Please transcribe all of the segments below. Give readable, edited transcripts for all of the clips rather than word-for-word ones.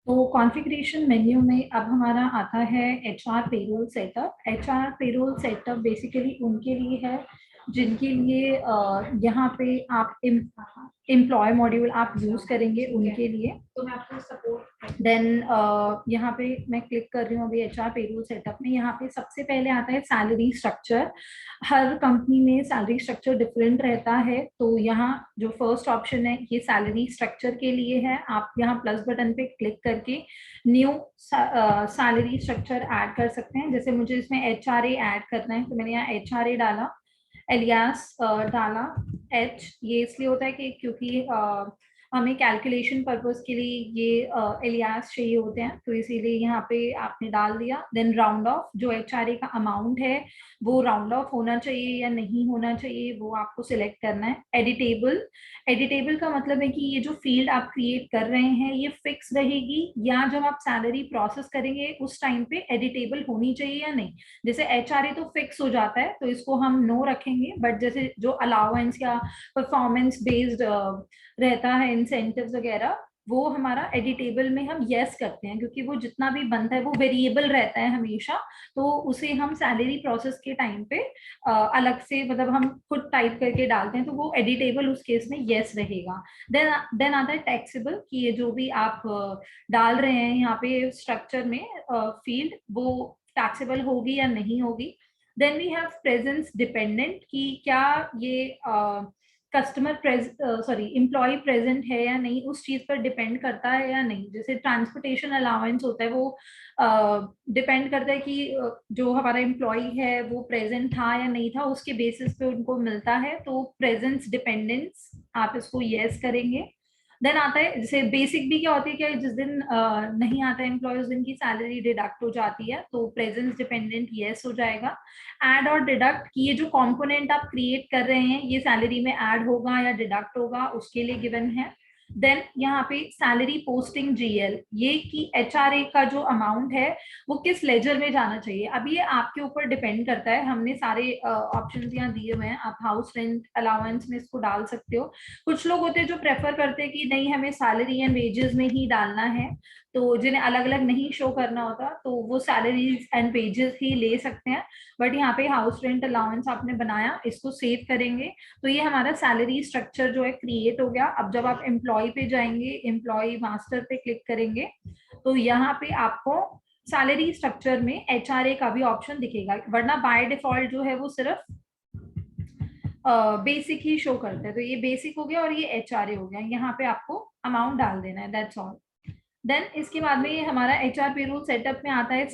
तो configuration menu में अब हमारा आता है HR payroll setup. HR payroll setup basically उनके लिए है जिनके लिए यहाँ पे आप एम्प्लॉय मॉड्यूल आप यूज करेंगे उनके लिए। तो मैं आपको सपोर्ट देन यहाँ पे मैं क्लिक कर रही हूँ अभी एचआर पेरोल सेटअप में। यहाँ पे सबसे पहले आता है सैलरी स्ट्रक्चर। हर कंपनी में सैलरी स्ट्रक्चर डिफरेंट रहता है, तो यहाँ जो फर्स्ट ऑप्शन है ये सैलरी स्ट्रक्चर के लिए है। आप यहाँ प्लस बटन पे क्लिक करके न्यू सैलरी स्ट्रक्चर ऐड कर सकते हैं। जैसे मुझे इसमें एच आर ए ऐड करना है तो मैंने यहाँ एच आर ए डाला, एलियास डाला। एच ये इसलिए होता है कि क्योंकि हमें कैलकुलेशन पर्पस के लिए ये एलियास चाहिए होते हैं, तो इसीलिए यहाँ पे आपने डाल दिया। देन राउंड ऑफ, जो एचआरए का अमाउंट है वो राउंड ऑफ होना चाहिए या नहीं होना चाहिए वो आपको सिलेक्ट करना है। एडिटेबल, एडिटेबल का मतलब है कि ये जो फील्ड आप क्रिएट कर रहे हैं ये फिक्स रहेगी या जब आप सैलरी प्रोसेस करेंगे उस टाइम पे एडिटेबल होनी चाहिए या नहीं। जैसे एचआरए तो फिक्स हो जाता है तो इसको हम नो रखेंगे, बट जैसे जो अलाउंस या परफॉर्मेंस बेस्ड रहता है इंसेंटिव्स वगैरह, वो हमारा एडिटेबल में हम यस करते हैं क्योंकि वो जितना भी बनता है वो वेरिएबल रहता है हमेशा। तो उसे हम सैलरी प्रोसेस के टाइम पे अलग से मतलब हम खुद टाइप करके डालते हैं तो वो एडिटेबल उस केस में यस रहेगा। देन आता है टैक्सेबल, कि ये जो भी आप डाल रहे हैं यहाँ पे स्ट्रक्चर में फील्ड वो टैक्सेबल होगी या नहीं होगी। Then we have presence dependent, कि क्या ये कस्टमर सॉरी एम्प्लॉय प्रेजेंट है या नहीं उस चीज पर डिपेंड करता है या नहीं। जैसे ट्रांसपोर्टेशन अलाउंस होता है वो डिपेंड करता है कि जो हमारा एम्प्लॉय है वो प्रेजेंट था या नहीं था, उसके बेसिस पे उनको मिलता है। तो प्रेजेंस डिपेंडेंस आप इसको यस करेंगे। देन आता है जैसे बेसिक भी, क्या होती है कि जिस दिन नहीं आता है एम्प्लॉय उस दिन की सैलरी डिडक्ट हो जाती है, तो प्रेजेंस डिपेंडेंट यस हो जाएगा। ऐड और डिडक्ट, कि ये जो कंपोनेंट आप क्रिएट कर रहे हैं ये सैलरी में ऐड होगा या डिडक्ट होगा उसके लिए गिवन है। देन यहाँ पे सैलरी पोस्टिंग जीएल, ये कि एचआरए का जो अमाउंट है वो किस लेजर में जाना चाहिए। अब ये आपके ऊपर डिपेंड करता है, हमने सारे ऑप्शंस यहाँ दिए हुए हैं, आप हाउस रेंट अलाउंस में इसको डाल सकते हो। कुछ लोग होते हैं जो प्रेफर करते हैं कि नहीं हमें सैलरी एंड वेजेस में ही डालना है, तो जिन्हें अलग अलग नहीं शो करना होता तो वो सैलरीज एंड वेजेस ही ले सकते हैं। बट यहाँ पे हाउस रेंट अलाउंस आपने बनाया, इसको सेव करेंगे तो ये हमारा सैलरी स्ट्रक्चर जो है क्रिएट हो गया। अब जब आप एम्प्लॉय पे जाएंगे, एम्प्लॉय मास्टर पे क्लिक करेंगे तो यहाँ पे आपको सैलरी स्ट्रक्चर में एचआरए का भी ऑप्शन दिखेगा, वरना बाय डिफॉल्ट जो है वो सिर्फ बेसिक ही शो करता है। तो ये बेसिक हो गया और ये एचआरए हो गया, यहाँ पे आपको अमाउंट डाल देना है, दैट्स ऑल। देन इसके बाद में ये हमारा एचआर पेरोल सेटअप में आता है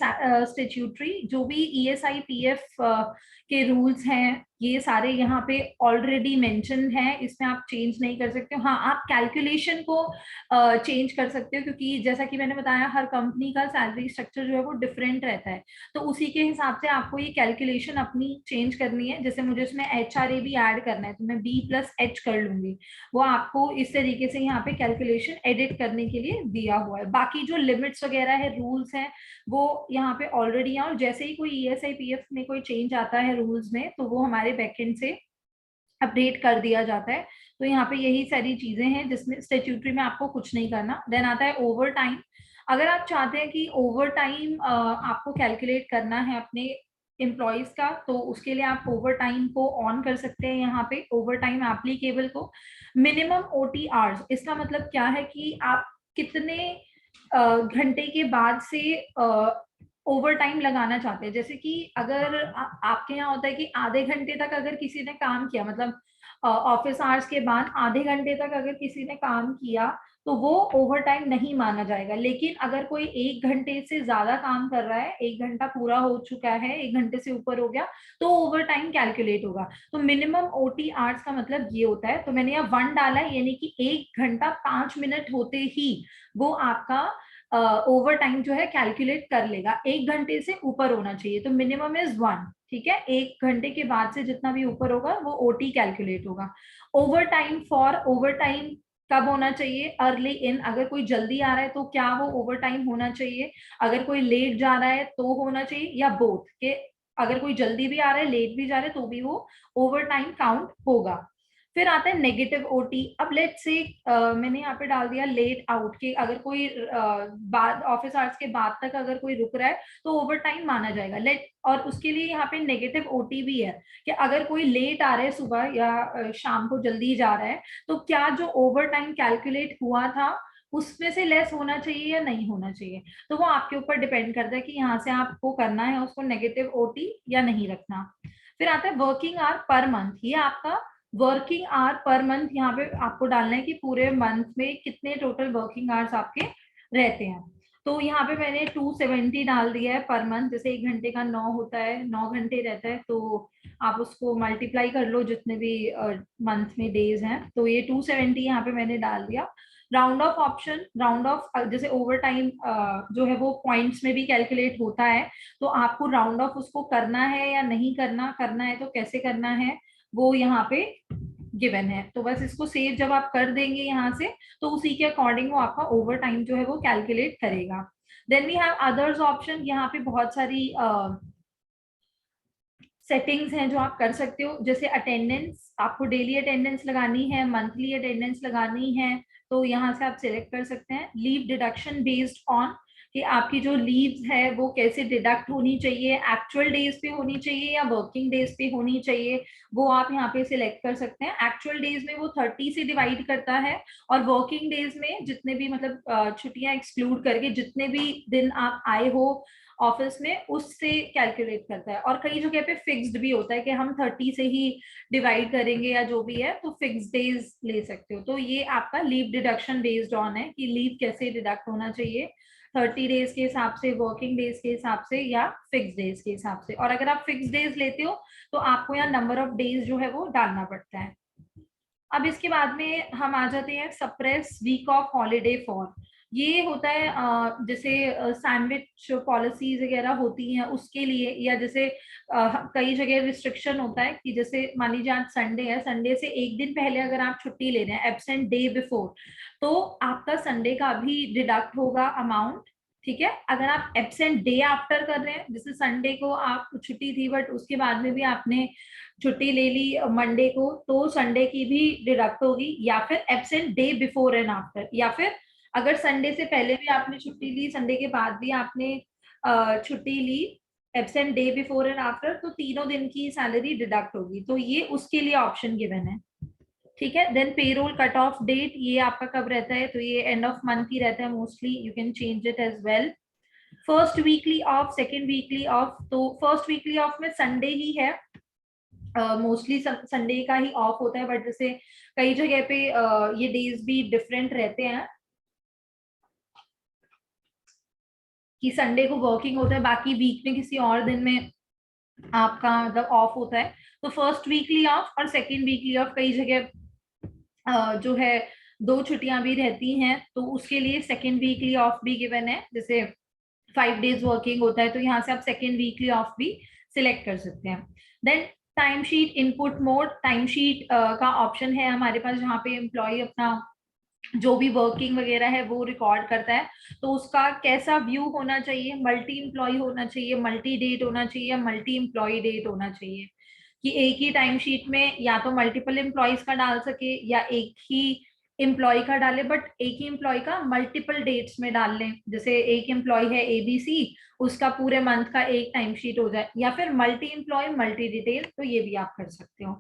स्टेट्यूटरी, जो भी ईएसआई पीएफ के रूल्स हैं ये सारे यहाँ पे ऑलरेडी मेंशन है, इसमें आप चेंज नहीं कर सकते हो। हाँ, आप कैलकुलेशन को चेंज कर सकते हो क्योंकि जैसा कि मैंने बताया हर कंपनी का सैलरी स्ट्रक्चर जो है वो डिफरेंट रहता है, तो उसी के हिसाब से आपको ये कैलकुलेशन अपनी चेंज करनी है। जैसे मुझे इसमें एचआरए भी ऐड करना है तो मैं बी प्लस एच कर लूंगी, वो आपको इस तरीके से यहाँ पे कैलकुलेशन एडिट करने के लिए दिया हुआ है। बाकी जो लिमिट्स वगैरह है रूल्स हैं वो यहाँ पे ऑलरेडी है, और जैसे ही कोई ईएसआई पीएफ में कोई चेंज आता है रूल्स में तो वो हमारे बैकएंड से अपडेट कर दिया जाता है। तो यहाँ पे यही सारी चीजें हैं जिसमें स्टेट्यूटरी में आपको कुछ नहीं करना। देन आता है ओवर टाइम। अगर आप चाहते हैं कि ओवर टाइम आपको कैलकुलेट करना है अपने एम्प्लॉयज का, तो उसके लिए आप ओवर टाइम को ऑन कर सकते हैं। यहाँ पे ओवर टाइम एप्लीकेबल को मिनिमम ओटी आवर्स, इसका मतलब क्या है कि आप कितने घंटे के बाद से ओवर टाइम लगाना चाहते हैं। जैसे कि अगर आपके यहाँ होता है कि आधे घंटे तक अगर किसी ने काम किया, मतलब ऑफिस आवर्स के बाद आधे घंटे तक अगर किसी ने काम किया तो वो ओवर टाइम नहीं माना जाएगा। लेकिन अगर कोई एक घंटे से ज्यादा काम कर रहा है, एक घंटा पूरा हो चुका है, एक घंटे से ऊपर हो गया, तो ओवर टाइम कैलकुलेट होगा। तो मिनिमम ओटी आवर्स का मतलब ये होता है, तो मैंने यहाँ 1 डाला है, यानी कि 1 घंटा 5 मिनट होते ही वो आपका ओवर टाइम जो है कैलकुलेट कर लेगा। 1 घंटे से ऊपर होना चाहिए, तो मिनिमम इज 1। ठीक है, 1 घंटे के बाद से जितना भी ऊपर होगा वो ओटी कैलकुलेट होगा। Over time for, over time कब होना चाहिए, अर्ली इन, अगर कोई जल्दी आ रहा है तो क्या वो ओवर टाइम होना चाहिए, अगर कोई लेट जा रहा है तो होना चाहिए, या बोथ के, अगर कोई जल्दी भी आ रहा है लेट भी जा रहा है तो भी वो ओवर टाइम काउंट होगा। फिर आता है नेगेटिव ओटी। अब लेट्स से मैंने यहाँ पे डाल दिया लेट आउट के, अगर कोई बाद ऑफिस आवर्स के बाद तक अगर कोई रुक रहा है तो ओवर टाइम माना जाएगा लेट। और उसके लिए यहाँ पे नेगेटिव ओटी भी है कि अगर कोई लेट आ रहा है सुबह या शाम को जल्दी जा रहा है, तो क्या जो ओवर टाइम कैलकुलेट हुआ था उसमें से लेस होना चाहिए या नहीं होना चाहिए। तो वो आपके ऊपर डिपेंड करता है कि यहाँ से आपको करना है उसको नेगेटिव ओटी या नहीं रखना। फिर आता है वर्किंग आवर पर मंथ। ये आपका वर्किंग आवर पर मंथ यहाँ पे आपको डालना है कि पूरे मंथ में कितने टोटल वर्किंग आवर्स आपके रहते हैं। तो यहाँ पे मैंने 270 डाल दिया है पर मंथ। जैसे 1 घंटे का 9 होता है, 9 घंटे रहता है, तो आप उसको मल्टीप्लाई कर लो जितने भी मंथ में डेज हैं। तो ये 270 यहाँ पे मैंने डाल दिया। Round of option, round of जैसे ओवर टाइम जो है वो पॉइंट्स में भी कैलकुलेट होता है, तो आपको राउंड ऑफ उसको करना है या नहीं करना, करना है तो कैसे करना है वो यहाँ पे गिवन है। तो बस इसको सेव जब आप कर देंगे यहाँ से, तो उसी के अकॉर्डिंग वो आपका ओवर टाइम जो है वो कैलकुलेट करेगा। Then we have others option. यहाँ पे बहुत सारी सेटिंग्स हैं जो आप कर सकते हो। जैसे अटेंडेंस, आपको डेली अटेंडेंस लगानी है, मंथली अटेंडेंस लगानी है, तो यहाँ से आप सिलेक्ट कर सकते हैं। लीव डिडक्शन बेस्ड ऑन, कि आपकी जो लीव्स है वो कैसे डिडक्ट होनी चाहिए, एक्चुअल डेज पे होनी चाहिए या वर्किंग डेज पे होनी चाहिए, वो आप यहाँ पे सिलेक्ट कर सकते हैं। एक्चुअल डेज में वो 30 से डिवाइड करता है, और वर्किंग डेज में जितने भी मतलब छुट्टियां एक्सक्लूड करके जितने भी दिन आप आए हो ऑफिस में उससे कैलकुलेट करता है। और कई जगह पे फिक्स्ड भी होता है कि हम 30 से ही डिवाइड करेंगे या जो भी है, तो फिक्स डेज ले सकते हो। तो ये आपका लीव डिडक्शन बेस्ड ऑन है कि लीव कैसे डिडक्ट होना चाहिए, 30 डेज के हिसाब से, वर्किंग डेज के हिसाब से, या फिक्स डेज के हिसाब से। और अगर आप फिक्स डेज लेते हो तो आपको यहाँ नंबर ऑफ डेज जो है वो डालना पड़ता है। अब इसके बाद में हम आ जाते हैं suppress week off holiday for. ये होता है जैसे सैंडविच पॉलिसीज वगैरह होती हैं उसके लिए, या जैसे कई जगह रिस्ट्रिक्शन होता है कि जैसे मान लीजिए आज संडे है, संडे से एक दिन पहले अगर आप छुट्टी ले रहे हैं, एब्सेंट डे बिफोर, तो आपका संडे का भी डिडक्ट होगा अमाउंट। ठीक है, अगर आप एब्सेंट डे आफ्टर कर रहे हैं, जैसे संडे को आप छुट्टी थी बट उसके बाद में भी आपने छुट्टी ले ली मंडे को, तो संडे की भी डिडक्ट होगी। या फिर absent day before and after, या फिर अगर संडे से पहले भी आपने छुट्टी ली, संडे के बाद भी आपने छुट्टी ली, absent day before and after, तो तीनों दिन की सैलरी डिडक्ट होगी। तो ये उसके लिए ऑप्शन गिवन है। ठीक है, then payroll cut off date, ये आपका कब रहता है, तो ये एंड ऑफ मंथ ही रहता है mostly, you can change it as well. First weekly off, second weekly off, तो फर्स्ट वीकली ऑफ में संडे ही है, मोस्टली संडे का ही ऑफ होता है, बट जैसे कई जगह पे ये डेज भी डिफरेंट रहते हैं कि संडे को वर्किंग होता है, बाकी वीक में किसी और दिन में आपका मतलब ऑफ होता है। तो फर्स्ट वीकली ऑफ और सेकेंड वीकली ऑफ, कई जगह जो है 2 छुट्टियां भी रहती हैं, तो उसके लिए सेकेंड वीकली ऑफ भी गिवन है। जैसे 5 डेज वर्किंग होता है, तो यहाँ से आप सेकेंड वीकली ऑफ भी सिलेक्ट कर सकते हैं। Then time sheet input mode, time sheet का ऑप्शन है हमारे पास, जहाँ पे एम्प्लॉय अपना जो भी वर्किंग वगैरह है वो रिकॉर्ड करता है। तो उसका कैसा व्यू होना चाहिए, मल्टी एम्प्लॉय होना चाहिए, मल्टी डेट होना चाहिए, मल्टी एम्प्लॉय डेट होना चाहिए, कि एक ही टाइम शीट में या तो मल्टीपल एम्प्लॉयज का डाल सके या एक ही एम्प्लॉय का डाले, बट एक ही एम्प्लॉय का मल्टीपल डेट्स में डाल लें। जैसे एक एम्प्लॉय है एबीसी, उसका पूरे मंथ का एक टाइम शीट हो जाए, या फिर मल्टी एम्प्लॉय मल्टी डिटेल, तो ये भी आप कर सकते हो।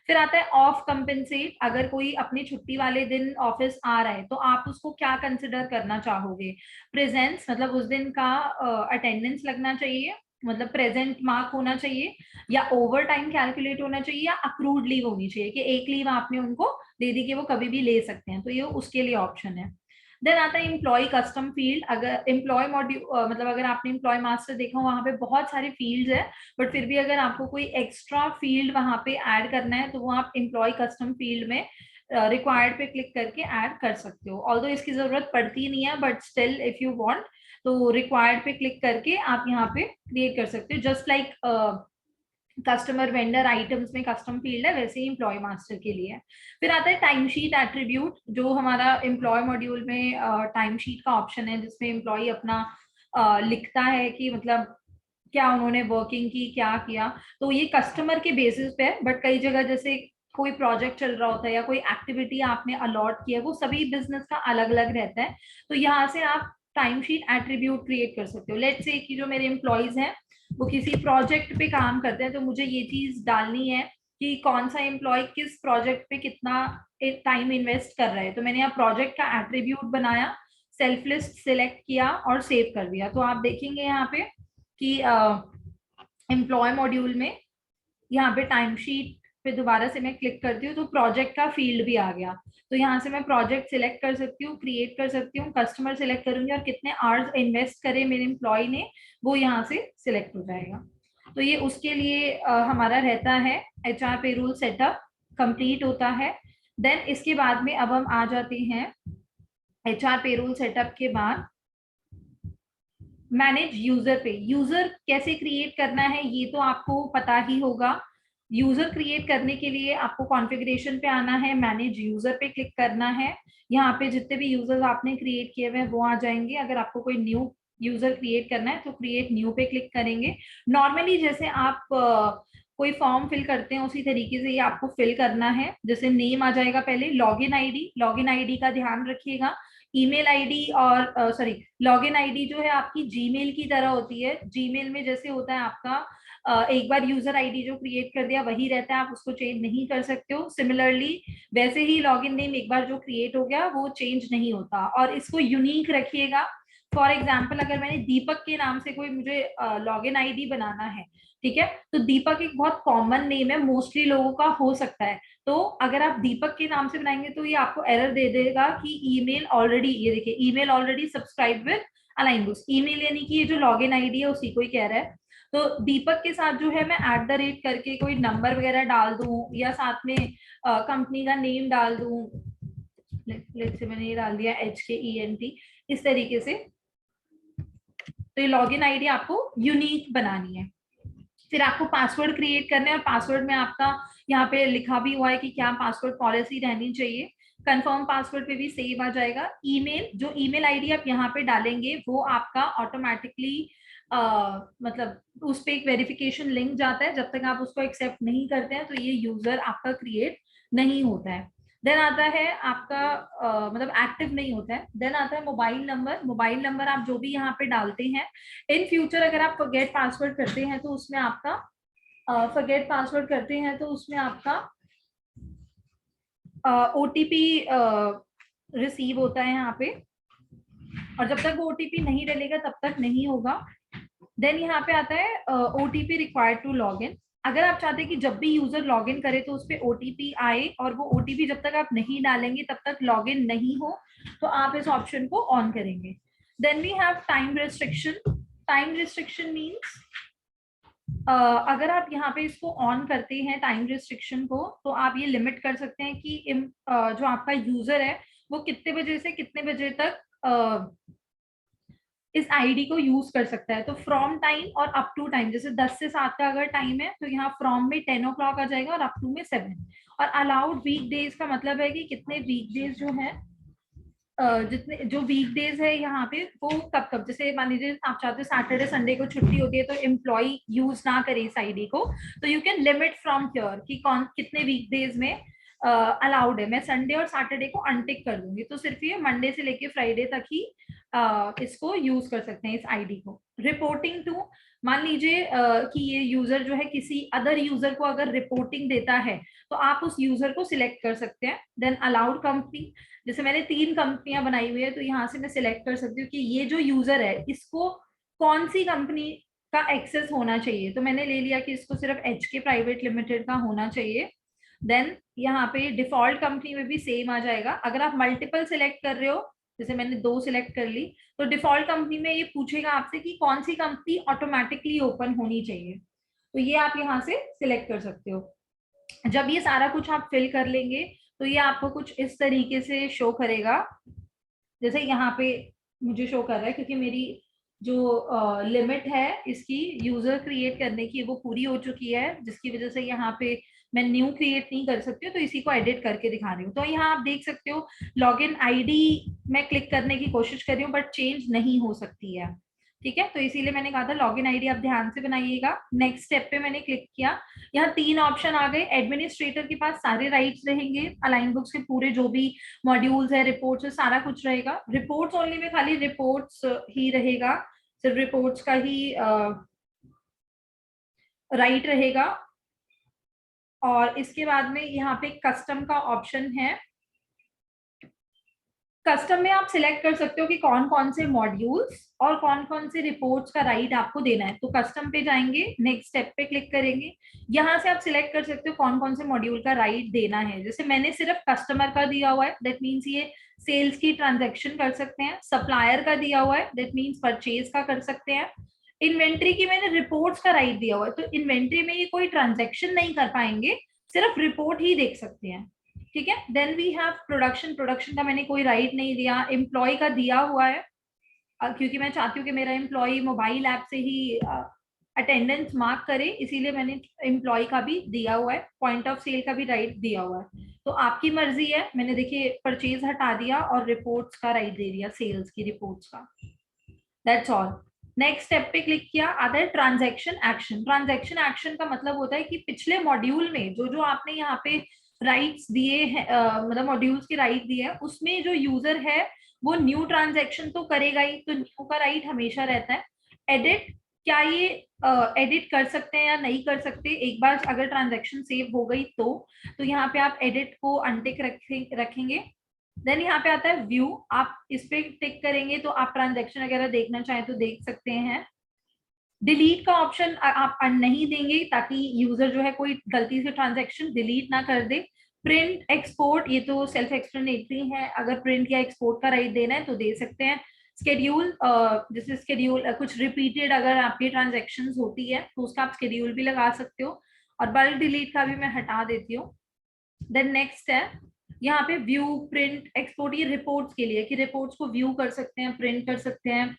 फिर आता है ऑफ कंपेंसेट, अगर कोई अपनी छुट्टी वाले दिन ऑफिस आ रहा है तो आप उसको क्या कंसिडर करना चाहोगे। प्रेजेंस, मतलब उस दिन का अटेंडेंस लगना चाहिए, मतलब प्रेजेंट मार्क होना चाहिए, या ओवर टाइम कैलकुलेट होना चाहिए, या अक्रूड लीव होनी चाहिए कि एक लीव आपने उनको दे दी कि वो कभी भी ले सकते हैं, तो ये उसके लिए ऑप्शन है। देन आता है एम्प्लॉय कस्टम फील्ड। अगर एम्प्लॉय मॉड्यूल मतलब अगर आपने एम्प्लॉय मास्टर देखा हो, वहां पे बहुत सारे फील्ड्स है, बट फिर भी अगर आपको कोई एक्स्ट्रा फील्ड वहां पे ऐड करना है, तो वो आप एम्प्लॉय कस्टम फील्ड में रिक्वायर्ड पे क्लिक करके ऐड कर सकते हो। ऑल्दो इसकी जरूरत पड़ती नहीं है, but still if you want, तो रिक्वायर्ड पे क्लिक करके आप यहाँ पे क्रिएट कर सकते हो। Just like customer vendor items में कस्टम फील्ड है, वैसे ही एम्प्लॉय मास्टर के लिए है। फिर आता है टाइम शीट एट्रीब्यूट, जो हमारा एम्प्लॉय मॉड्यूल में टाइम शीट का ऑप्शन है, जिसमें एम्प्लॉय अपना लिखता है कि मतलब क्या उन्होंने वर्किंग की, क्या किया। तो ये कस्टमर के बेसिस पे है, बट कई जगह जैसे कोई प्रोजेक्ट चल रहा होता है या कोई एक्टिविटी आपने अलॉट किया, वो सभी बिजनेस का अलग अलग रहता है। तो यहाँ से आप टाइम शीट एट्रीब्यूट क्रिएट कर सकते हो। लेट्स से कि जो मेरे एम्प्लॉयज हैं वो किसी प्रोजेक्ट पे काम करते हैं, तो मुझे ये चीज डालनी है कि कौन सा एम्प्लॉय किस प्रोजेक्ट पे कितना टाइम इन्वेस्ट कर रहा है। तो मैंने यहाँ प्रोजेक्ट का एट्रीब्यूट बनाया, सेल्फ लिस्ट सिलेक्ट किया और सेव कर दिया। तो आप देखेंगे यहाँ पे कि एम्प्लॉय मॉड्यूल में यहाँ पे टाइम शीट पे दोबारा से मैं क्लिक करती हूँ तो प्रोजेक्ट का फील्ड भी आ गया। तो यहाँ से मैं प्रोजेक्ट सिलेक्ट कर सकती हूँ, क्रिएट कर सकती हूँ, कस्टमर सिलेक्ट करूंगी और कितने आवर्स इन्वेस्ट करे मेरे एम्प्लॉय ने वो यहाँ से सिलेक्ट हो जाएगा। तो ये उसके लिए हमारा रहता है HR पेरोल सेटअप कंप्लीट होता है। देन इसके बाद में अब हम आ जाते हैं HR पेरोल सेटअप के बाद मैनेज यूजर पे। यूजर कैसे क्रिएट करना है ये तो आपको पता ही होगा। यूजर क्रिएट करने के लिए आपको कॉन्फ़िगरेशन पे आना है, मैनेज यूजर पे क्लिक करना है। यहाँ पे जितने भी यूजर्स आपने क्रिएट किए हुए हैं वो आ जाएंगे। अगर आपको कोई न्यू यूजर क्रिएट करना है तो क्रिएट न्यू पे क्लिक करेंगे। नॉर्मली जैसे आप कोई फॉर्म फिल करते हैं उसी तरीके से ये आपको फिल करना है। जैसे नेम आ जाएगा पहले, लॉगिन आईडी का ध्यान रखिएगा। ईमेल आईडी और सॉरी लॉगिन आईडी जो है आपकी जीमेल की तरह होती है। जीमेल में जैसे होता है आपका एक बार यूजर आईडी जो क्रिएट कर दिया वही रहता है, आप उसको चेंज नहीं कर सकते हो। सिमिलरली वैसे ही लॉगिन नेम एक बार जो क्रिएट हो गया वो चेंज नहीं होता। और इसको यूनिक रखिएगा। फॉर एग्जाम्पल अगर मैंने दीपक के नाम से कोई मुझे लॉगिन आईडी बनाना है, ठीक है, तो दीपक एक बहुत कॉमन नेम है, मोस्टली लोगों का हो सकता है। तो अगर आप दीपक के नाम से बनाएंगे तो ये आपको एरर दे देगा कि ईमेल ऑलरेडी, ये देखिए email already subscribe with align books. Email यानी कि ये जो लॉगिन आईडी है उसी को ही कह रहा है। तो दीपक के साथ जो है मैं @ करके कोई नंबर वगैरह डाल दूं या साथ में कंपनी का नेम डाल दूं। लेट्स से मैंने ये डाल दिया HKENT इस तरीके से। तो ये लॉगिन आईडी आपको यूनिक बनानी है। फिर आपको पासवर्ड क्रिएट करना है और पासवर्ड में आपका यहाँ पे लिखा भी हुआ है कि क्या पासवर्ड पॉलिसी रहनी चाहिए। कंफर्म पासवर्ड पे भी सेव आ जाएगा। ईमेल, जो ईमेल आईडी आप यहाँ पे डालेंगे वो आपका ऑटोमेटिकली मतलब उस पर एक वेरिफिकेशन लिंक जाता है। जब तक आप उसको एक्सेप्ट नहीं करते हैं तो ये यूजर आपका क्रिएट नहीं होता है। देन आता है आपका मतलब एक्टिव नहीं होता है। देन आता है मोबाइल नंबर। मोबाइल नंबर आप जो भी यहाँ पे डालते हैं, इन फ्यूचर अगर आप फॉरगेट पासवर्ड करते हैं तो उसमें आपका OTP रिसीव होता है यहाँ पे, और जब तक वो OTP नहीं डलेगा तब तक नहीं होगा। देन यहाँ पे आता है OTP required to log in. अगर आप चाहते हैं कि जब भी यूजर लॉग इन करे तो उस पर OTP आए और वो OTP जब तक आप नहीं डालेंगे तब तक लॉग इन नहीं हो, तो आप इस ऑप्शन को ऑन करेंगे। Then we have time restriction. Time restriction means अगर आप यहाँ पे इसको ऑन करते हैं टाइम रिस्ट्रिक्शन को, तो आप ये लिमिट कर सकते हैं कि जो आपका यूजर है वो कितने बजे से कितने बजे तक इस आईडी को यूज कर सकता है। तो फ्रॉम टाइम और अप टू टाइम, जैसे 10 से 7 का अगर टाइम है तो यहाँ फ्रॉम में 10 o'clock आ जाएगा और अप टू में 7। और अलाउड वीक डेज का मतलब है कि कितने वीक डेज जो है जितने जो वीक डेज है यहाँ पे वो कब कब, जैसे मान लीजिए आप चाहते हो सैटरडे संडे को छुट्टी होती है तो एम्प्लॉय यूज ना करे इस आईडी को, तो you can limit from here कि कौन कितने वीक डेज में अलाउड है। मैं संडे और सैटरडे को अनटिक कर दूंगी, तो सिर्फ ये मंडे से लेके फ्राइडे तक ही इसको यूज कर सकते हैं इस आईडी को। रिपोर्टिंग टू, मान लीजिए कि ये यूजर जो है किसी अदर यूजर को अगर रिपोर्टिंग देता है तो आप उस यूजर को सिलेक्ट कर सकते हैं। देन अलाउड कंपनी, जैसे मैंने 3 कंपनियां बनाई हुई है तो यहाँ से मैं सिलेक्ट कर सकती हूँ कि ये जो यूजर है इसको कौन सी कंपनी का एक्सेस होना चाहिए। तो मैंने ले लिया कि इसको सिर्फ HK प्राइवेट लिमिटेड का होना चाहिए। देन यहाँ पे डिफॉल्ट कंपनी में भी सेम आ जाएगा। अगर आप मल्टीपल सिलेक्ट कर रहे हो, जैसे मैंने 2 सिलेक्ट कर ली, तो डिफॉल्ट कंपनी में ये पूछेगा आपसे कि कौन सी कंपनी ऑटोमेटिकली ओपन होनी चाहिए, तो ये आप यहाँ से सिलेक्ट कर सकते हो। जब ये सारा कुछ आप फिल कर लेंगे तो ये आपको कुछ इस तरीके से शो करेगा। जैसे यहाँ पे मुझे शो कर रहा है क्योंकि मेरी जो लिमिट है इसकी यूजर क्रिएट करने की वो पूरी हो चुकी है, जिसकी वजह से यहाँ पे मैं न्यू क्रिएट नहीं कर सकती हूँ, तो इसी को एडिट करके दिखा रही हूँ। तो यहाँ आप देख सकते हो लॉगिन आईडी मैं क्लिक करने की कोशिश कर रही हूँ बट चेंज नहीं हो सकती है। ठीक है, तो इसीलिए मैंने कहा था लॉगिन आईडी आप ध्यान से बनाइएगा। नेक्स्ट स्टेप पे मैंने क्लिक किया, यहाँ 3 ऑप्शन आ गए। एडमिनिस्ट्रेटर के पास सारे राइट्स रहेंगे, अलाइन बुक्स के पूरे जो भी मॉड्यूल्स है, रिपोर्ट्स है, सारा कुछ रहेगा। रिपोर्ट्स ओनली में खाली रिपोर्ट्स ही रहेगा, सिर्फ रिपोर्ट्स का ही राइट रहेगा। और इसके बाद में यहाँ पे कस्टम का ऑप्शन है। कस्टम में आप सिलेक्ट कर सकते हो कि कौन कौन से मॉड्यूल्स और कौन कौन से रिपोर्ट्स का राइट आपको देना है। तो कस्टम पे जाएंगे, नेक्स्ट स्टेप पे क्लिक करेंगे, यहाँ से आप सिलेक्ट कर सकते हो कौन कौन से मॉड्यूल का राइट देना है। जैसे मैंने सिर्फ कस्टमर का दिया हुआ है, दैट मीन्स ये सेल्स की ट्रांजेक्शन कर सकते हैं। सप्लायर का दिया हुआ है, दैट मीन्स परचेज का कर सकते हैं। इन्वेंट्री की मैंने रिपोर्ट्स का राइट दिया हुआ है, तो इन्वेंट्री में ये कोई ट्रांजेक्शन नहीं कर पाएंगे, सिर्फ रिपोर्ट ही देख सकते हैं। ठीक है, then we have production. Production का मैंने कोई राइट नहीं दिया। एम्प्लॉय का दिया हुआ है, क्योंकि मैं चाहती हूँ कि मेरा एम्प्लॉय मोबाइल ऐप से ही अटेंडेंस मार्क करे, इसीलिए मैंने एम्प्लॉय का भी दिया हुआ है। पॉइंट ऑफ सेल का भी राइट दिया हुआ है। तो आपकी मर्जी है, मैंने देखिए परचेज हटा दिया और रिपोर्ट्स का राइट दे दिया, सेल्स की रिपोर्ट्स का। That's all. नेक्स्ट स्टेप पे क्लिक किया, आता है ट्रांजैक्शन एक्शन। ट्रांजैक्शन एक्शन का मतलब होता है कि पिछले मॉड्यूल में जो जो आपने यहाँ पे राइट्स दिए हैं, मतलब मॉड्यूल्स के राइट दिए हैं, उसमें जो यूजर है वो न्यू ट्रांजैक्शन तो करेगा ही, तो न्यू का राइट हमेशा रहता है। एडिट, क्या ये एडिट कर सकते हैं या नहीं कर सकते, एक बार अगर ट्रांजैक्शन सेव हो गई तो यहाँ पे आप एडिट को अनटिक रखेंगे। देन यहाँ पे आता है व्यू, आप इस पे टिक करेंगे तो आप ट्रांजैक्शन वगैरह देखना चाहें तो देख सकते हैं। डिलीट का ऑप्शन आप नहीं देंगे ताकि यूजर जो है कोई गलती से ट्रांजैक्शन डिलीट ना कर दे। प्रिंट एक्सपोर्ट, ये तो सेल्फ एक्सप्लेनेटरी है, अगर प्रिंट या एक्सपोर्ट का राइट देना है तो दे सकते हैं। स्केड्यूल, जैसे स्केड्यूल कुछ रिपीटेड अगर आपकी ट्रांजेक्शन होती है तो उसका आप स्केड्यूल भी लगा सकते हो। और बल्क डिलीट का भी मैं हटा देती हूँ। देन नेक्स्ट है यहाँ पे व्यू, प्रिंट, एक्सपोर्ट, ये रिपोर्ट्स के लिए कि रिपोर्ट्स को व्यू कर सकते हैं, प्रिंट कर सकते हैं,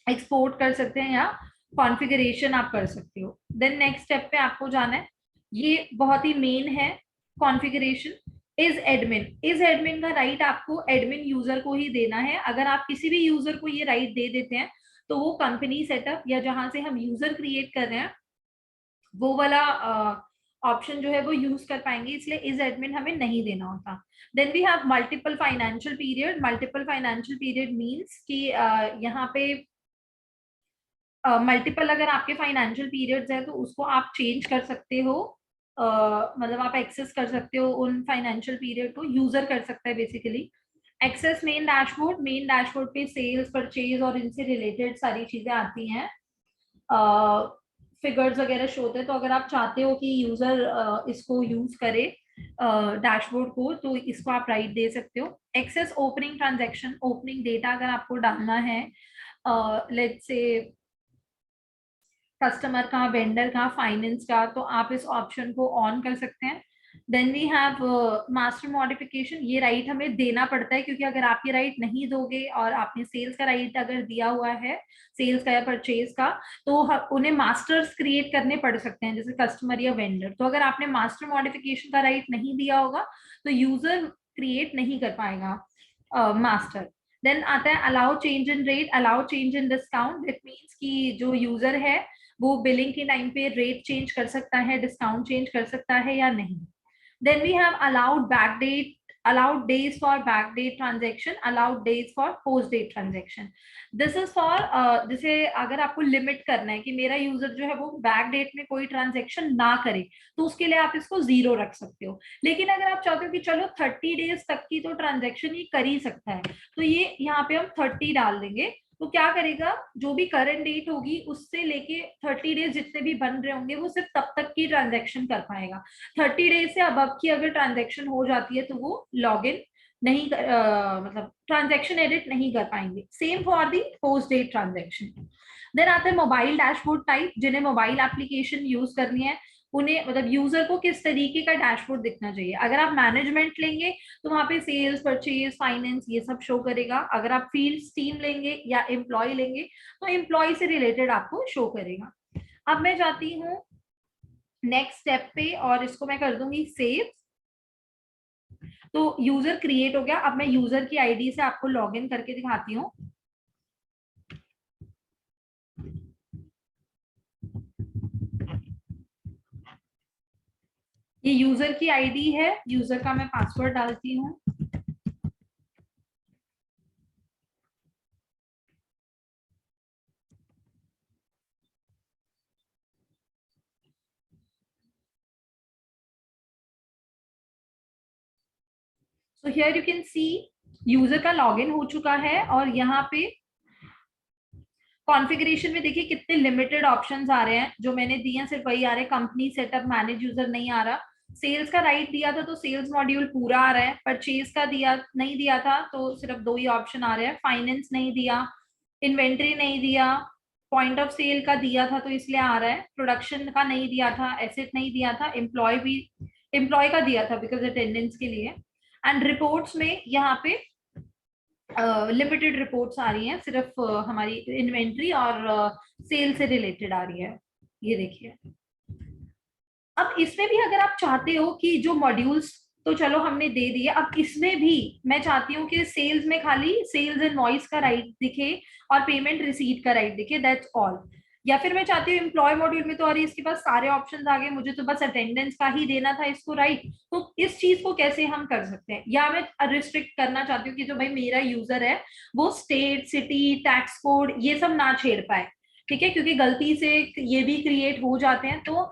एक्सपोर्ट कर सकते हैं, या कॉन्फ़िगरेशन आप कर सकते हो। देन नेक्स्ट स्टेप पे आपको जाना है, ये बहुत ही मेन है, configuration. Is admin, is admin का राइट आपको एडमिन यूजर को ही देना है। अगर आप किसी भी यूजर को ये राइट दे देते हैं तो वो कंपनी सेटअप या जहां से हम यूजर क्रिएट कर रहे हैं वो वाला ऑप्शन जो है वो यूज कर पाएंगे, इसलिए इज एडमिन हमें नहीं देना होता। Then we have multiple financial period. Multiple financial period means कि यहाँ पे मल्टीपल अगर आपके फाइनेंशियल पीरियड्स है तो उसको आप चेंज कर सकते हो। मतलब आप एक्सेस कर सकते हो उन फाइनेंशियल पीरियड को, यूजर कर सकता है basically. Access main dashboard, main dashboard पे सेल्स, परचेज और इनसे रिलेटेड सारी चीजें आती हैं, फिगर्स वगैरह शो होते हैं। तो अगर आप चाहते हो कि यूजर इसको यूज करे डैशबोर्ड को, तो इसको आप राइट दे सकते हो। Access opening transaction, opening data अगर आपको डालना है, लेट्स से कस्टमर का, वेंडर का, फाइनेंस का, तो आप इस ऑप्शन को ऑन कर सकते हैं। Then we have master modification, ये राइट हमें देना पड़ता है क्योंकि अगर आप ये राइट नहीं दोगे और आपने सेल्स का राइट अगर दिया हुआ है, सेल्स का या परचेज का, तो उन्हें मास्टर्स क्रिएट करने पड़ सकते हैं जैसे कस्टमर या वेंडर। तो अगर आपने मास्टर मॉडिफिकेशन का राइट नहीं दिया होगा तो यूजर क्रिएट नहीं कर पाएगा मास्टर। देन आता है allow change in rate, allow change in discount. That means कि जो यूजर है वो बिलिंग के टाइम पे रेट चेंज कर सकता है, डिस्काउंट चेंज कर सकता है या नहीं। Then we have allowed back date, allowed days for back date transaction, allowed days for post date transaction. this is for जैसे अगर आपको लिमिट करना है कि मेरा यूजर जो है वो बैक डेट में कोई ट्रांजेक्शन ना करे तो उसके लिए आप इसको 0 रख सकते हो। लेकिन अगर आप चाहते हो कि चलो 30 डेज तक की तो ट्रांजेक्शन ये कर ही सकता है, तो ये यहाँ पे हम 30 डाल देंगे। तो क्या करेगा, जो भी करंट डेट होगी उससे लेके 30 डेज जितने भी बन रहे होंगे वो सिर्फ तब तक की ट्रांजेक्शन कर पाएगा। 30 डेज से अब की अगर ट्रांजेक्शन हो जाती है तो वो लॉग इन नहीं मतलब ट्रांजेक्शन एडिट नहीं कर पाएंगे। Same for the post date transaction. Then आता है मोबाइल डैशबोर्ड टाइप, जिन्हें मोबाइल एप्लीकेशन यूज करनी है उन्हें, मतलब यूजर को किस तरीके का डैशबोर्ड दिखना चाहिए। अगर आप मैनेजमेंट लेंगे तो वहां पे सेल्स, परचेज, फाइनेंस ये सब शो करेगा। अगर आप फील्ड टीम लेंगे या एम्प्लॉय लेंगे तो एम्प्लॉय से रिलेटेड आपको शो करेगा। अब मैं जाती हूँ नेक्स्ट स्टेप पे और इसको मैं कर दूंगी सेव। तो यूजर क्रिएट हो गया। अब मैं यूजर की आईडी से आपको लॉगिन करके दिखाती हूँ। ये यूजर की आईडी है, यूजर का मैं पासवर्ड डालती हूँ। So here you can see user का लॉगिन हो चुका है, और यहाँ पे कॉन्फ़िगरेशन में देखिए कितने लिमिटेड ऑप्शंस आ रहे हैं। जो मैंने दिए हैं सिर्फ वही आ रहे हैं, कंपनी सेटअप मैनेज यूजर नहीं आ रहा। सेल्स का राइट दिया था तो सेल्स मॉड्यूल पूरा आ रहा है, परचेज का दिया नहीं दिया था तो सिर्फ 2 ही ऑप्शन आ रहे हैं। फाइनेंस नहीं दिया, इन्वेंट्री नहीं दिया, पॉइंट ऑफ सेल का दिया था तो इसलिए आ रहा है, प्रोडक्शन का नहीं दिया था, एसेट नहीं दिया था, एम्प्लॉय का दिया था बिकॉज अटेंडेंस के लिए। एंड रिपोर्ट्स में यहाँ पे लिमिटेड रिपोर्ट्स आ रही हैं, सिर्फ हमारी इन्वेंट्री और सेल से रिलेटेड आ रही है। ये देखिए, अब इसमें भी अगर आप चाहते हो कि जो मॉड्यूल्स तो चलो हमने दे दिए, अब इसमें भी मैं चाहती हूँ कि सेल्स में खाली सेल्स इनवॉइस का राइट दिखे और पेमेंट रिसीट का राइट दिखे, दैट्स ऑल। या फिर मैं चाहती हूँ एम्प्लॉय मॉड्यूल में तो अरे इसके पास सारे ऑप्शंस आ गए, मुझे तो बस अटेंडेंस का ही देना था इसको राइट। तो इस चीज को कैसे हम कर सकते हैं, या मैं रिस्ट्रिक्ट करना चाहती हूँ कि जो भाई मेरा यूजर है वो स्टेट, सिटी, टैक्स कोड ये सब ना छेड़ पाए, ठीक है, क्योंकि गलती से ये भी क्रिएट हो जाते हैं। तो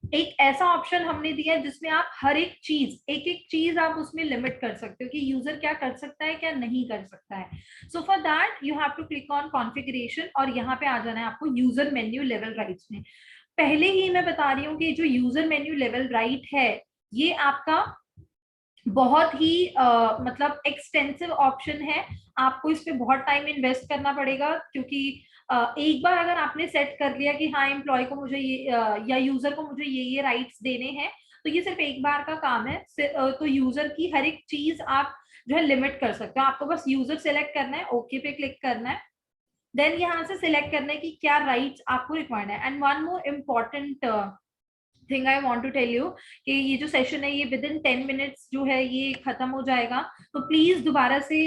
एक ऐसा ऑप्शन हमने दिया है जिसमें आप हर एक चीज, एक एक चीज आप उसमें लिमिट कर सकते हो कि यूजर क्या कर सकता है क्या नहीं कर सकता है। So for that you have to click on configuration, और यहाँ पे आ जाना है आपको यूजर मेन्यू लेवल राइट्स में। पहले ही मैं बता रही हूँ कि जो यूजर मेन्यू लेवल राइट है ये आपका बहुत ही मतलब एक्सटेंसिव ऑप्शन है। आपको इस पे बहुत टाइम इन्वेस्ट करना पड़ेगा, क्योंकि एक बार अगर आपने सेट कर लिया कि हाँ एम्प्लॉय को मुझे ये या यूजर को मुझे ये राइट्स देने हैं, तो ये सिर्फ एक बार का काम है। तो यूजर की हर एक चीज आप जो है लिमिट कर सकते हो। आपको बस यूजर सेलेक्ट करना है, ओके पे क्लिक करना है, देन यहाँ से सिलेक्ट करना है कि क्या राइट्स आपको रिक्वायर्ड है। And one more important thing I want to tell you कि ये जो सेशन है ये विद इन 10 मिनट्स जो है ये खत्म हो जाएगा। तो प्लीज दोबारा से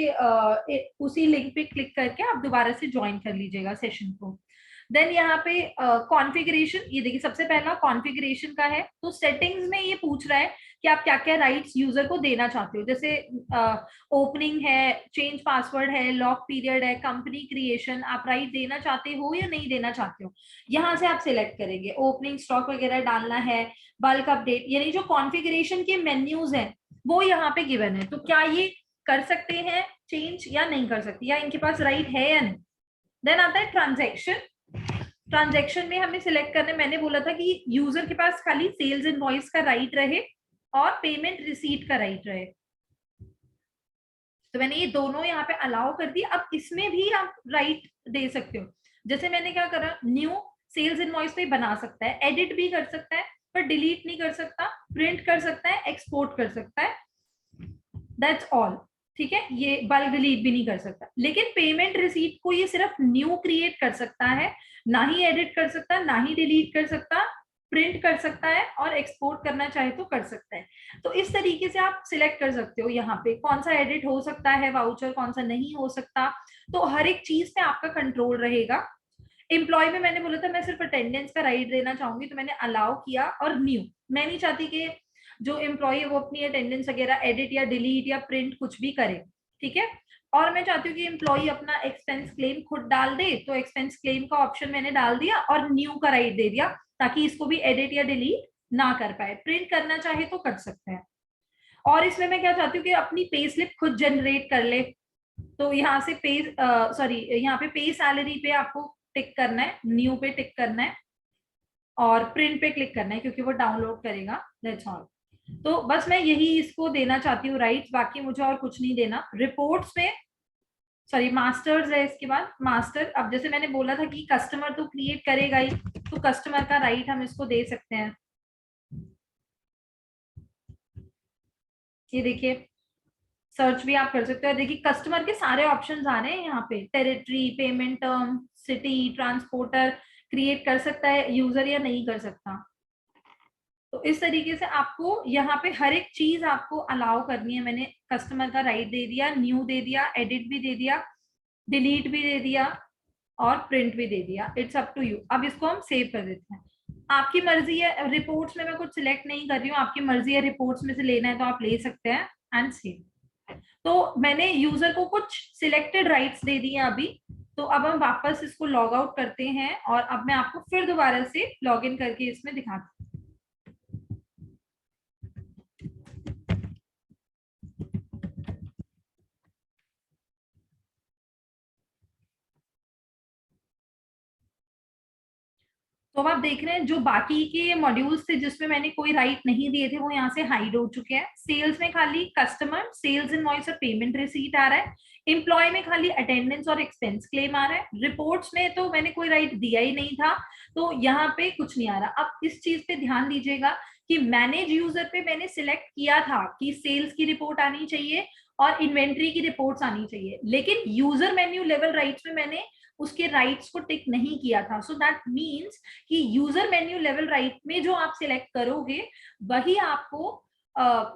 उसी लिंक पे क्लिक करके आप दोबारा से ज्वाइन कर लीजिएगा सेशन को। देन यहाँ पे कॉन्फ़िगरेशन, ये देखिए सबसे पहला कॉन्फ़िगरेशन का है। तो सेटिंग्स में ये पूछ रहा है कि आप क्या क्या राइट्स यूजर को देना चाहते हो, जैसे ओपनिंग है, चेंज पासवर्ड है, लॉक पीरियड है, कंपनी क्रिएशन, आप राइट देना चाहते हो या नहीं देना चाहते हो। यहाँ से आप सिलेक्ट करेंगे, ओपनिंग स्टॉक वगैरह डालना है, बल्क अपडेट, यानी जो कॉन्फ़िगरेशन के मेन्यूज हैं वो यहाँ पे गिवन है। तो क्या ये कर सकते हैं चेंज या नहीं कर सकते, या इनके पास राइट है या नहीं। देन आता है ट्रांजेक्शन। ट्रांजेक्शन में हमें सिलेक्ट करने, मैंने बोला था कि यूजर के पास खाली सेल्स इनवॉइस का राइट रहे और पेमेंट रिसीट का राइट रहे। तो मैंने ये दोनों यहाँ पे अलाउ कर दिया। अब इसमें भी आप राइट दे सकते हो। जैसे मैंने क्या करा, न्यू सेल्स इनवॉइस पे बना सकता है, एडिट भी कर सकता है पर डिलीट नहीं कर सकता, प्रिंट कर सकता है, एक्सपोर्ट कर सकता है, दैट्स ऑल। ठीक है, ये बल्क डिलीट भी नहीं कर सकता। लेकिन पेमेंट रिसीट को ये सिर्फ न्यू क्रिएट कर सकता है, ना ही एडिट कर सकता, ना ही डिलीट कर सकता, प्रिंट कर सकता है, और एक्सपोर्ट करना चाहे तो कर सकता है। तो इस तरीके से आप सिलेक्ट कर सकते हो यहाँ पे कौन सा एडिट हो सकता है वाउचर, कौन सा नहीं हो सकता। तो हर एक चीज पे आपका कंट्रोल रहेगा। एम्प्लॉय में मैंने बोला था मैं सिर्फ अटेंडेंस का राइट देना चाहूंगी, तो मैंने अलाउ किया। और न्यू, मैं नहीं चाहती कि जो एम्प्लॉय है वो अपनी अटेंडेंस वगैरह एडिट या डिलीट या प्रिंट कुछ भी करे, ठीक है। और मैं चाहती हूँ कि एम्प्लॉय अपना एक्सपेंस क्लेम खुद डाल दे, तो एक्सपेंस क्लेम का ऑप्शन मैंने डाल दिया और न्यू का राइट दे दिया, ताकि इसको भी एडिट या डिलीट ना कर पाए। प्रिंट करना चाहे तो कर सकते हैं। और इसमें मैं क्या चाहती हूँ कि अपनी पे स्लिप खुद जनरेट कर ले। तो यहाँ से पे सॉरी यहाँ पे पे सैलरी पे आपको टिक करना है, न्यू पे टिक करना है, और प्रिंट पे क्लिक करना है क्योंकि वो डाउनलोड करेगा, दैट्स ऑल। तो बस मैं यही इसको देना चाहती हूँ राइट्स, बाकी मुझे और कुछ नहीं देना। रिपोर्ट्स में सॉरी मास्टर्स है, इसके बाद मास्टर। अब जैसे मैंने बोला था कि कस्टमर तो क्रिएट करेगा ही, तो कस्टमर का राइट हम इसको दे सकते हैं। ये देखिए, सर्च भी आप कर सकते हो। देखिए कस्टमर के सारे ऑप्शंस आ रहे हैं यहाँ पे, territory, payment term, city, transporter, create कर सकता है यूजर या नहीं कर सकता। तो इस तरीके से आपको यहाँ पे हर एक चीज आपको अलाउ करनी है। मैंने कस्टमर का राइट दे दिया, न्यू दे दिया, एडिट भी दे दिया, डिलीट भी दे दिया, और प्रिंट भी दे दिया। It's up to you. अब इसको हम सेव कर देते हैं। आपकी मर्जी है, रिपोर्ट्स में मैं कुछ सिलेक्ट नहीं कर रही हूँ, आपकी मर्जी है, रिपोर्ट्स में से लेना है तो आप ले सकते हैं एंड सेव। तो मैंने यूजर को कुछ सिलेक्टेड राइट्स दे दिए अभी। तो अब हम वापस इसको लॉग आउट करते हैं और अब मैं आपको फिर दोबारा से लॉग इन करके इसमें दिखाती हूँ। तो अब आप देख रहे हैं जो बाकी के मॉड्यूल्स थे जिसमें मैंने कोई राइट नहीं दिए थे वो यहाँ से हाइड हो चुके हैं। सेल्स में खाली कस्टमर, सेल्स इनवॉइस और पेमेंट रिसीट आ रहा है। एम्प्लॉय में खाली अटेंडेंस और एक्सपेंस क्लेम आ रहा है। रिपोर्ट्स में तो मैंने कोई राइट दिया ही नहीं था, तो यहाँ पे कुछ नहीं आ रहा। अब इस चीज पे ध्यान दीजिएगा कि मैनेज यूजर पे मैंने सिलेक्ट किया था कि सेल्स की रिपोर्ट आनी चाहिए और इन्वेंट्री की रिपोर्ट्स आनी चाहिए, लेकिन यूजर मेन्यू लेवल राइट्स में मैंने उसके राइट्स को टिक नहीं किया था। सो दैट मीन्स कि यूजर मेन्यू लेवल राइट में जो आप सिलेक्ट करोगे वही आपको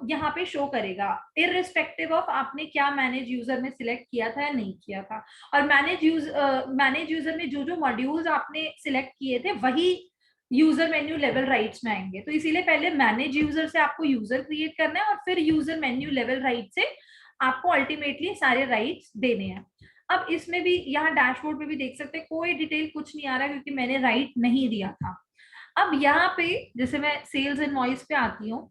यहाँ पे शो करेगा, इररिस्पेक्टिव ऑफ आपने क्या मैनेज यूजर में सिलेक्ट किया था या नहीं किया था। और मैनेज यूजर में जो जो मॉड्यूल्स आपने सिलेक्ट किए थे वही यूजर मेन्यू लेवल राइट्स में आएंगे। तो इसीलिए पहले मैनेज यूजर से आपको यूजर क्रिएट करना है और फिर यूजर मेन्यू लेवल राइट से आपको अल्टीमेटली सारे राइट्स देने हैं। अब इसमें भी यहाँ डैशबोर्ड पे भी देख सकते हैं कोई डिटेल कुछ नहीं आ रहा क्योंकि मैंने राइट नहीं दिया था। अब यहाँ पे जैसे मैं सेल्स इनवॉइस पे आती हूँ,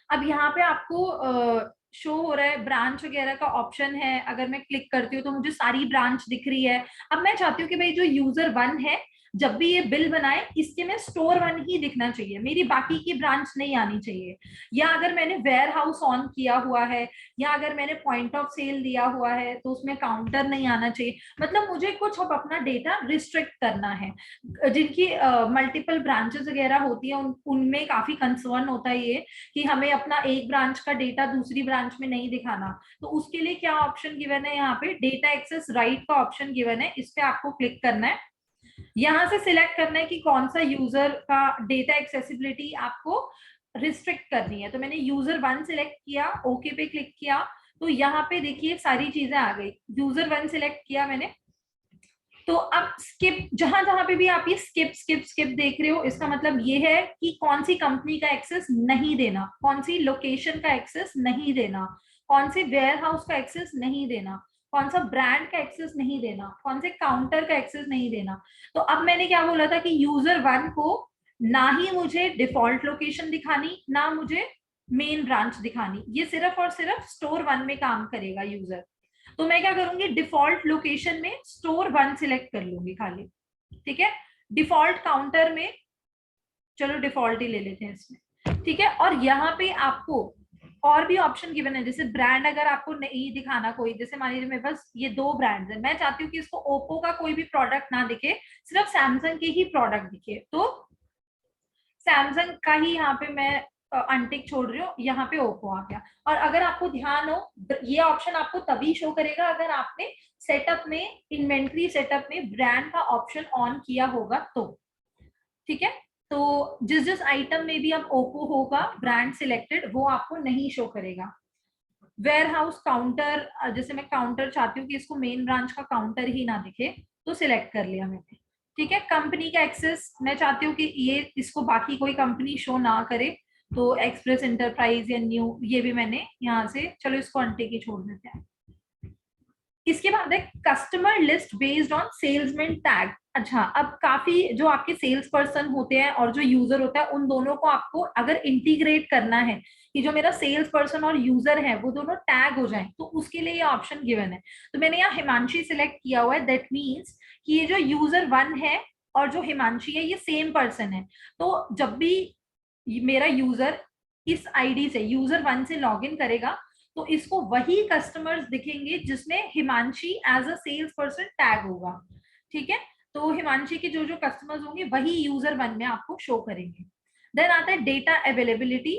अब यहाँ पे आपको शो हो रहा है ब्रांच वगैरह का ऑप्शन है। अगर मैं क्लिक करती हूँ तो मुझे सारी ब्रांच दिख रही है। अब मैं चाहती हूँ कि भाई जो यूजर वन है जब भी ये बिल बनाए इसके में स्टोर वन ही दिखना चाहिए, मेरी बाकी की ब्रांच नहीं आनी चाहिए। या अगर मैंने वेयर हाउस ऑन किया हुआ है या अगर मैंने पॉइंट ऑफ सेल दिया हुआ है तो उसमें काउंटर नहीं आना चाहिए। मतलब मुझे कुछ अब अपना डेटा रिस्ट्रिक्ट करना है। जिनकी मल्टीपल ब्रांचेस वगैरह होती है उनमें काफी कंसर्न होता है ये कि हमें अपना एक ब्रांच का डेटा दूसरी ब्रांच में नहीं दिखाना। तो उसके लिए क्या ऑप्शन गिवन है, यहाँ पे डेटा एक्सेस राइट का ऑप्शन गिवन है, इस पे आपको क्लिक करना है। यहां से सिलेक्ट करना है कि कौन सा यूजर का डेटा एक्सेसिबिलिटी आपको रिस्ट्रिक्ट करनी है। तो मैंने यूजर वन सिलेक्ट किया, ओके पे क्लिक किया, तो यहाँ पे देखिए सारी चीजें आ गई। यूजर वन सिलेक्ट किया मैंने, तो अब स्किप, जहां जहां पे भी आप ये स्किप स्किप स्किप देख रहे हो इसका मतलब ये है कि कौन सी कंपनी का एक्सेस नहीं देना, कौन सी लोकेशन का एक्सेस नहीं देना, कौन से वेयर हाउस का एक्सेस नहीं देना, कौन सा ब्रांड का एक्सेस नहीं देना, कौन से काउंटर का एक्सेस नहीं देना। तो अब मैंने क्या बोला था कि यूजर वन को ना ही मुझे डिफॉल्ट लोकेशन दिखानी ना मुझे मेन ब्रांच दिखानी, ये सिर्फ और सिर्फ स्टोर वन में काम करेगा यूजर। तो मैं क्या करूंगी, डिफॉल्ट लोकेशन में स्टोर वन सिलेक्ट कर लूंगी खाली। ठीक है, डिफॉल्ट काउंटर में, चलो डिफॉल्ट ही ले लेते हैं इसमें। ठीक है, और यहाँ पे आपको और भी ऑप्शन गिवन है, जैसे ब्रांड अगर आपको नहीं दिखाना कोई, जैसे मान लीजिए मेरे पास ये दो ब्रांड्स है, मैं चाहती हूँ कि इसको ओप्पो का कोई भी प्रोडक्ट ना दिखे, सिर्फ सैमसंग के ही प्रोडक्ट दिखे, तो सैमसंग का ही यहाँ पे मैं अनटिक छोड़ रही हूँ, यहाँ पे ओप्पो आ गया। और अगर आपको ध्यान हो ये ऑप्शन आपको तभी शो करेगा अगर आपने सेटअप में, इन्वेंट्री सेटअप में ब्रांड का ऑप्शन ऑन किया होगा तो। ठीक है, तो जिस जिस आइटम में भी अब ओप्पो होगा ब्रांड सिलेक्टेड वो आपको नहीं शो करेगा। वेयर हाउस काउंटर, जैसे मैं काउंटर चाहती हूँ कि इसको मेन ब्रांच का काउंटर ही ना दिखे, तो सिलेक्ट कर लिया मैंने। ठीक है, कंपनी का एक्सेस मैं चाहती हूँ कि ये इसको बाकी कोई कंपनी शो ना करे, तो एक्सप्रेस एंटरप्राइज या न्यू ये भी मैंने यहाँ से, चलो इसको अनटिक ही छोड़ देते हैं। इसके बाद है customer list based on salesman tag. अच्छा, अब काफी जो आपके सेल्स पर्सन होते हैं और जो यूजर होता है उन दोनों को आपको अगर इंटीग्रेट करना है कि जो मेरा सेल्स पर्सन और यूजर है वो दोनों टैग हो जाएं, तो उसके लिए ये ऑप्शन गिवन है। तो मैंने यहाँ हिमांशी सिलेक्ट किया हुआ है, दैट मीन्स कि ये जो यूजर वन है और जो हिमांशी है ये सेम पर्सन है। तो जब भी मेरा यूजर इस आईडी से, यूजर वन से लॉग इन करेगा तो इसको वही कस्टमर्स दिखेंगे जिसमें Himanshi as a sales person tag होगा। ठीक है, तो हिमांशी के जो जो कस्टमर्स होंगे वही यूजर वन में आपको शो करेंगे। देन आता है डेटा अवेलेबिलिटी,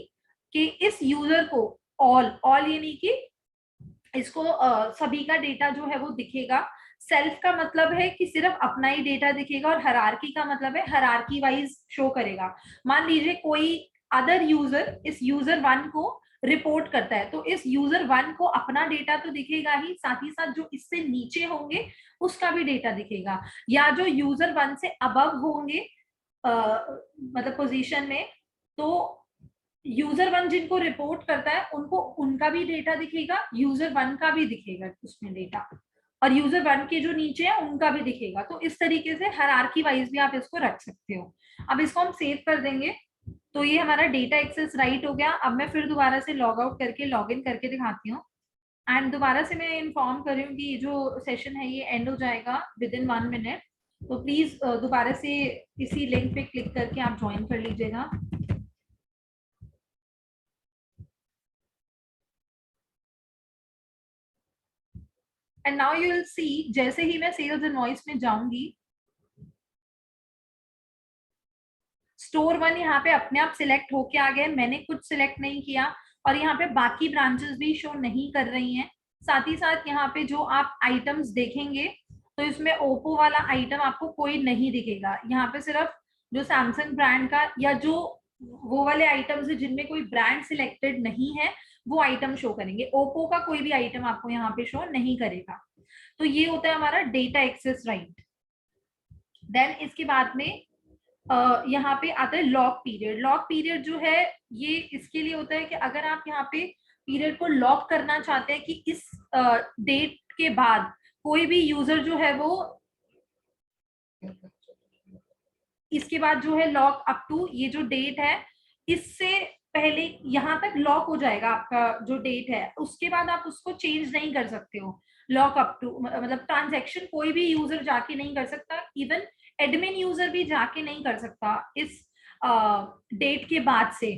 कि इस यूजर को ऑल ऑल यानी कि इसको सभी का डेटा जो है वो दिखेगा। सेल्फ का मतलब है कि सिर्फ अपना ही डेटा दिखेगा और हरारकी का मतलब है हरारकी वाइज शो करेगा। मान लीजिए कोई अदर यूजर इस यूजर वन को रिपोर्ट करता है तो इस यूजर वन को अपना डेटा तो दिखेगा ही, साथ ही साथ जो इससे नीचे होंगे उसका भी डेटा दिखेगा, या जो यूजर वन से अबव होंगे मतलब पोजीशन में, तो यूजर 1 जिनको रिपोर्ट करता है उनको उनका भी डेटा दिखेगा, यूजर 1 का भी दिखेगा उसमें डेटा, और यूजर 1 के जो नीचे है उनका भी दिखेगा। तो इस तरीके से हायरार्की वाइज भी आप इसको रख सकते हो। अब इसको हम सेव कर देंगे। तो ये हमारा डेटा एक्सेस राइट हो गया। अब मैं फिर दोबारा से लॉग आउट करके लॉग इन करके दिखाती हूँ। एंड दोबारा से मैं इन्फॉर्म कर रही हूँ कि ये जो सेशन है ये एंड हो जाएगा विद इन 1 मिनट। तो प्लीज दोबारा से इसी लिंक पे क्लिक करके आप ज्वाइन कर लीजिएगा। And now you will see, जैसे ही मैं सेल्स इनवॉइस में जाऊंगी, स्टोर 1 यहाँ पे अपने आप सिलेक्ट होके आ गए, मैंने कुछ सिलेक्ट नहीं किया। और यहाँ पे बाकी ब्रांचेस भी शो नहीं कर रही हैं। साथ ही साथ यहाँ पे जो आप आइटम्स देखेंगे, तो इसमें ओप्पो वाला आइटम आपको कोई नहीं दिखेगा। यहाँ पे सिर्फ जो सैमसंग ब्रांड का या जो वो वाले आइटम्स है जिनमें कोई ब्रांड सिलेक्टेड नहीं है, वो आइटम शो करेंगे। ओप्पो का कोई भी आइटम आपको यहाँ पे शो नहीं करेगा। तो ये होता है हमारा डेटा एक्सेस राइट। देन इसके बाद में यहाँ पे आता है लॉक पीरियड। लॉक पीरियड जो है ये इसके लिए होता है कि अगर आप यहाँ पे पीरियड को लॉक करना चाहते हैं कि इस डेट के बाद कोई भी यूजर जो है वो, इसके बाद जो है लॉक अप टू ये जो डेट है, इससे पहले यहाँ तक लॉक हो जाएगा आपका जो डेट है, उसके बाद आप उसको चेंज नहीं कर सकते हो। लॉक अप टू मतलब ट्रांजैक्शन कोई भी यूजर जाके नहीं कर सकता, इवन एडमिन यूजर भी जाके नहीं कर सकता इस डेट के बाद से।